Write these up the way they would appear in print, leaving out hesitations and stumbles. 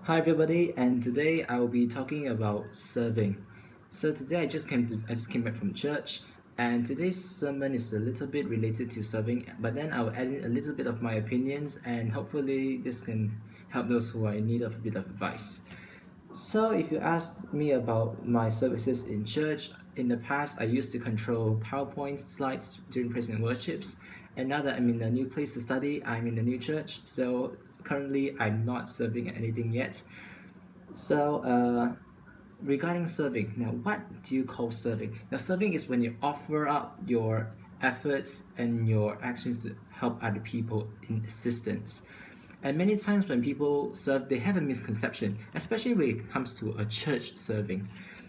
Hi everybody, and today I will be talking about serving. So today I just came back from church, and today's sermon is a little bit related to serving, but then I will add in a little bit of my opinions, and hopefully this can help those who are in need of a bit of advice. So if you ask me about my services in church, in the past I used to control PowerPoint slides during praise and worships, and now that I'm in a new place to study, I'm in a new church. So currently I'm not serving anything yet. So regarding serving, now what do you call serving? Now serving is when you offer up your efforts and your actions to help other people in assistance. And many times when people serve, they have a misconception, especially when it comes to a church serving.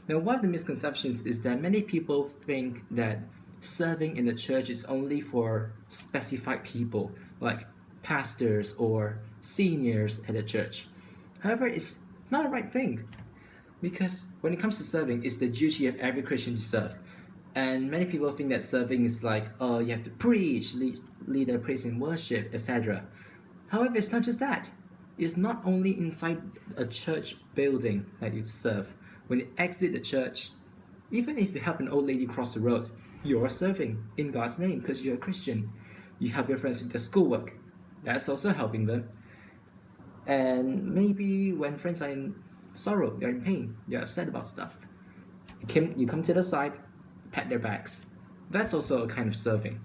Now, one of the misconceptions is that many people think that serving in the church is only for specified people, like pastors or seniors at the church. However, it's not the right thing because when it comes to serving, it's the duty of every Christian to serve. And many people think that serving is like, oh, you have to preach, lead a praise and worship, etc. However, it's not just that. It's not only inside a church building that you serve. When you exit the church, even if you help an old lady cross the road, you're serving in God's name because you're a Christian. You help your friends with their schoolwork, that's also helping them. And maybe when friends are in sorrow, they're in pain, they're upset about stuff, you come to the side, pat their backs. That's also a kind of serving.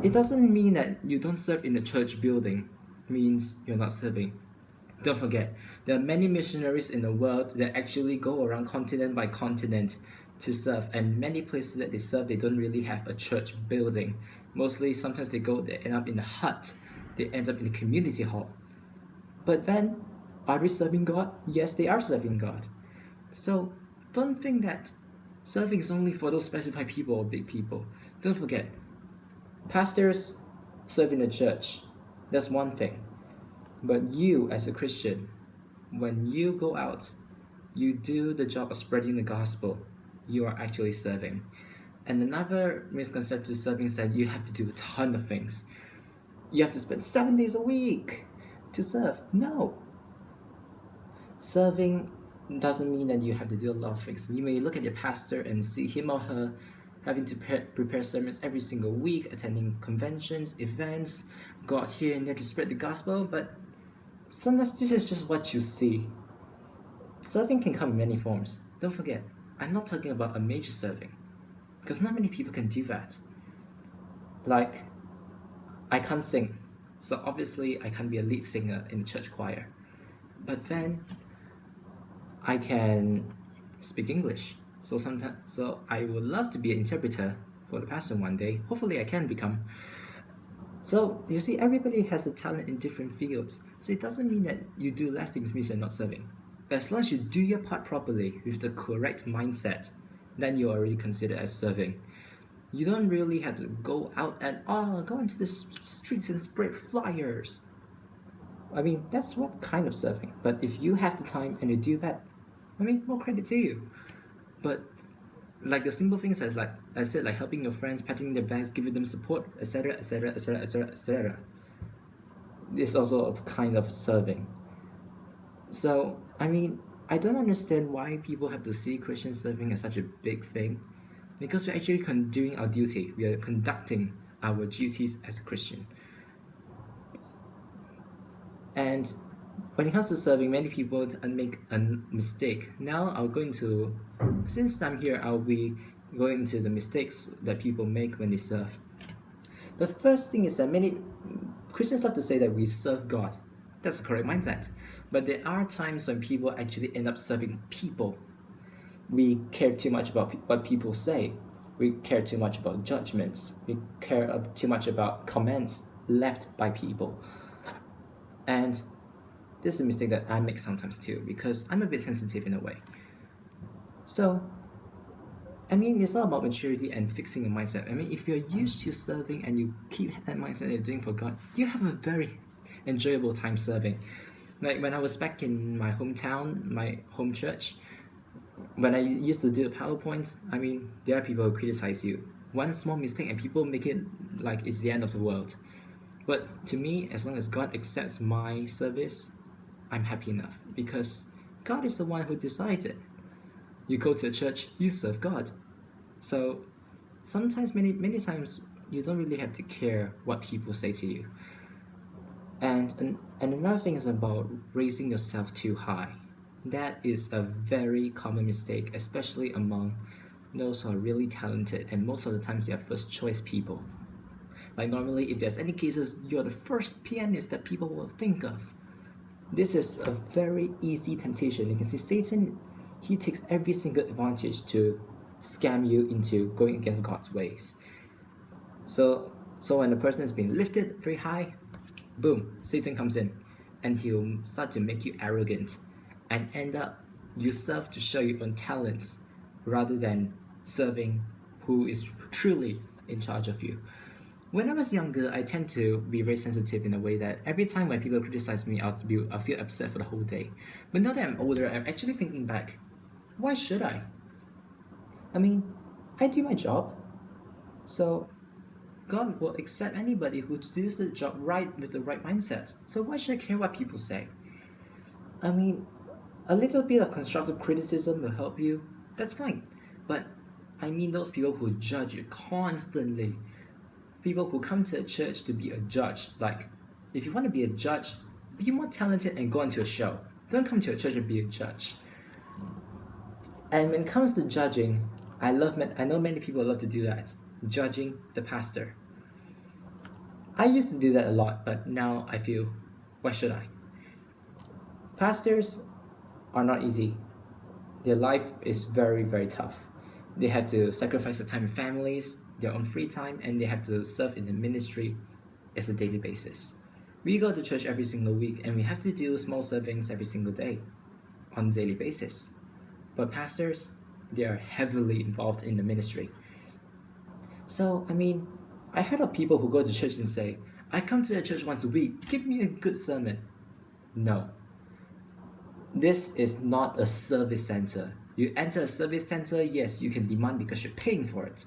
It doesn't mean that you don't serve in the church building, means you're not serving. Don't forget, there are many missionaries in the world that actually go around continent by continent to serve, and many places that they serve, they don't really have a church building. Mostly, sometimes they end up in a hut, they end up in a community hall. But then, are they serving God? Yes, they are serving God. So, don't think that serving is only for those specified people or big people. Don't forget, pastors serve in the church. That's one thing. But you, as a Christian, when you go out, you do the job of spreading the gospel. You are actually serving. And another misconception of serving is that you have to do a ton of things. You have to spend 7 days a week to serve. No. Serving doesn't mean that you have to do a lot of things. You may look at your pastor and see him or her having to prepare sermons every single week, attending conventions, events, go out here and there to spread the gospel, but sometimes this is just what you see. Serving can come in many forms. Don't forget, I'm not talking about a major serving, because not many people can do that. Like, I can't sing, so obviously I can't be a lead singer in the church choir. But then I can speak English. So I would love to be an interpreter for the pastor one day. Hopefully I can become. So you see, everybody has a talent in different fields. So it doesn't mean that you do less things means you're not serving. As long as you do your part properly with the correct mindset, then you're already considered as serving. You don't really have to go out and go into the streets and spread flyers. I mean, that's what kind of serving. But if you have the time and you do that, I mean, more credit to you. But like the simple things as like I said, like helping your friends, patting their backs, giving them support, etc., etc., etc., etc., etc. Is also a kind of serving. So I mean, I don't understand why people have to see Christian serving as such a big thing, because we're actually doing our duty. We are conducting our duties as a Christian. And when it comes to serving, many people make a mistake. Now I'll go into, since I'm here, I'll be going into the mistakes that people make when they serve. The first thing is that many Christians love to say that we serve God. That's the correct mindset. But there are times when people actually end up serving people. We care too much about what people say. We care too much about judgments. We care too much about comments left by people. And this is a mistake that I make sometimes too, because I'm a bit sensitive in a way. So, I mean, it's all about maturity and fixing a mindset. I mean, if you're used to serving and you keep that mindset you're doing for God, you have a very enjoyable time serving. Like when I was back in my hometown, my home church, when I used to do the PowerPoints, I mean, there are people who criticize you. One small mistake and people make it like it's the end of the world. But to me, as long as God accepts my service, I'm happy enough because God is the one who decided. You go to a church, you serve God. So sometimes, many times, you don't really have to care what people say to you. And another thing is about raising yourself too high. That is a very common mistake, especially among those who are really talented, and most of the times they are first choice people. Like normally, if there's any cases, you're the first pianist that people will think of. This is a very easy temptation. You can see Satan, he takes every single advantage to scam you into going against God's ways. So when a person is being lifted very high, boom, Satan comes in and he'll start to make you arrogant and end up you serve to show your own talents rather than serving who is truly in charge of you. When I was younger, I tend to be very sensitive in a way that every time when people criticize me, I'll feel upset for the whole day. But now that I'm older, I'm actually thinking back, why should I? I mean, I do my job. So God will accept anybody who does the job right with the right mindset. So why should I care what people say? I mean, a little bit of constructive criticism will help you. That's fine. But I mean those people who judge you constantly. People who come to a church to be a judge. Like, if you want to be a judge, be more talented and go into a show. Don't come to a church and be a judge. And when it comes to judging, I know many people love to do that. Judging the pastor. I used to do that a lot, but now I feel, why should I? Pastors are not easy. Their life is very, very tough. They have to sacrifice their time with families, their own free time, and they have to serve in the ministry as a daily basis. We go to church every single week and we have to do small servings every single day on a daily basis. But pastors, they are heavily involved in the ministry. So, I mean, I heard of people who go to church and say, I come to the church once a week, give me a good sermon. No. This is not a service center. You enter a service center, yes, you can demand because you're paying for it.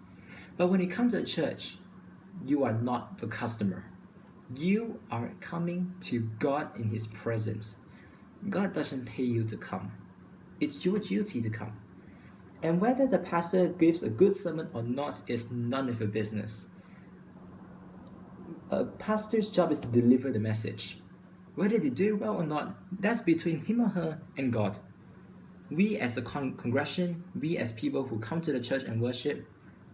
But when you come to a church, you are not the customer. You are coming to God in His presence. God doesn't pay you to come. It's your duty to come. And whether the pastor gives a good sermon or not is none of your business. A pastor's job is to deliver the message. Whether they do well or not, that's between him or her and God. We as a congregation, we as people who come to the church and worship,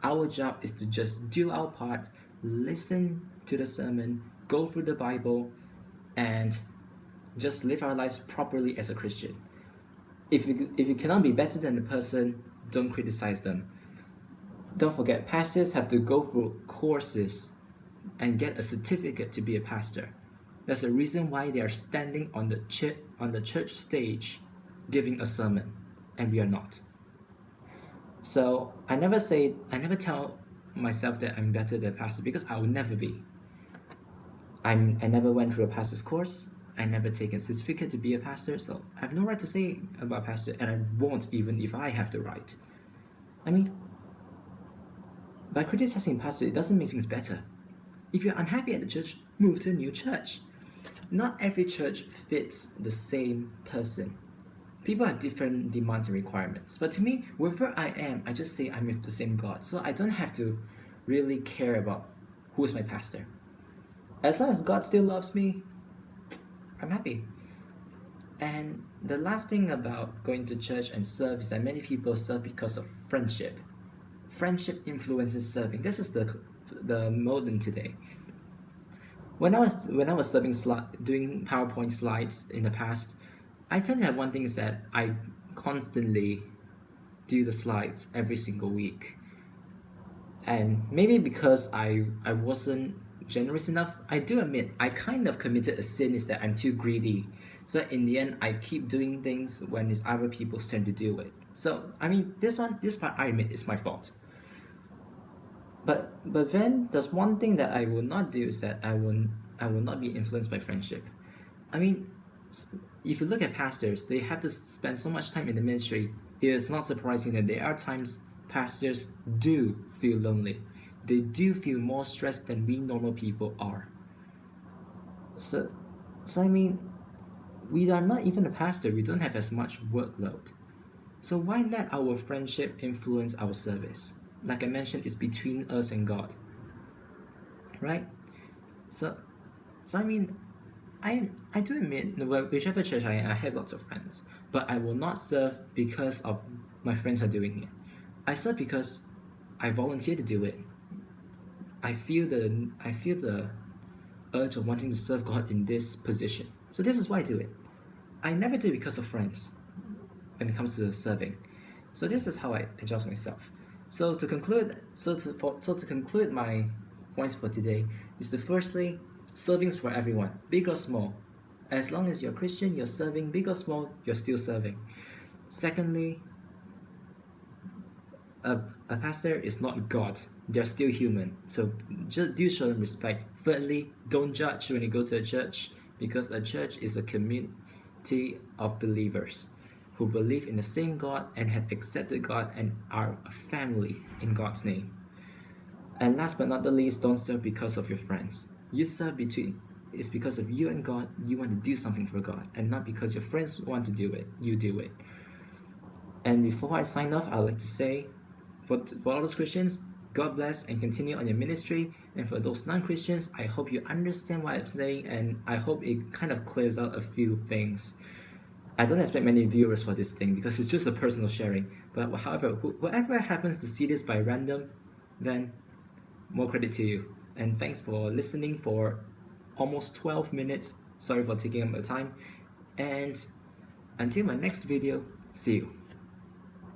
our job is to just do our part, listen to the sermon, go through the Bible, and just live our lives properly as a Christian. If you cannot be better than the person, don't criticize them. Don't forget, pastors have to go through courses and get a certificate to be a pastor. There's a reason why they are standing on the church stage giving a sermon, and we are not. So I never tell myself that I'm better than a pastor because I will never be. I never went through a pastor's course. I never taken a certificate to be a pastor, so I have no right to say about pastor, and I won't even if I have the right. I mean, by criticizing pastor, it doesn't make things better. If you're unhappy at the church, move to a new church. Not every church fits the same person. People have different demands and requirements. But to me, wherever I am, I just say I'm with the same God. So I don't have to really care about who is my pastor. As long as God still loves me, I'm happy. And the last thing about going to church and serve is that many people serve because of friendship. Friendship influences serving. This is the modern today. When I was serving doing PowerPoint slides in the past, I tend to have one thing is that I constantly do the slides every single week. And maybe because I wasn't generous enough, I do admit I kind of committed a sin is that I'm too greedy. So in the end, I keep doing things when it's other people's turn to do it. So I mean, this part I admit is my fault. But then there's one thing that I will not do is that I will not be influenced by friendship. I mean, if you look at pastors, they have to spend so much time in the ministry. It is not surprising that there are times pastors do feel lonely. They do feel more stressed than we normal people are. So I mean, We are not even a pastor, we don't have as much workload. So why let our friendship influence our service? Like I mentioned, it's between us and God, right? So, so I mean, I do admit, whichever church I have lots of friends, but I will not serve because of my friends are doing it. I serve because I volunteer to do it. I feel the urge of wanting to serve God in this position. So this is why I do it. I never do it because of friends when it comes to serving. So this is how I adjust myself. So to conclude, so to conclude my points for today is the firstly, serving's for everyone, big or small. As long as you're Christian, you're serving, big or small, you're still serving. Secondly, a, a pastor is not God. They're still human. So just do show them respect. Thirdly, don't judge when you go to a church, because a church is a community of believers who believe in the same God and have accepted God and are a family in God's name. And last but not the least, don't serve because of your friends. You serve between it's because of you and God. You want to do something for God, and not because your friends want to do it. You do it. And before I sign off, I'd like to say, for all those Christians, God bless and continue on your ministry. And for those non-Christians, I hope you understand what I'm saying, and I hope it kind of clears out a few things. I don't expect many viewers for this thing because it's just a personal sharing. But however, whoever happens to see this by random, then more credit to you. And thanks for listening for almost 12 minutes. Sorry for taking up my time. And until my next video, see you.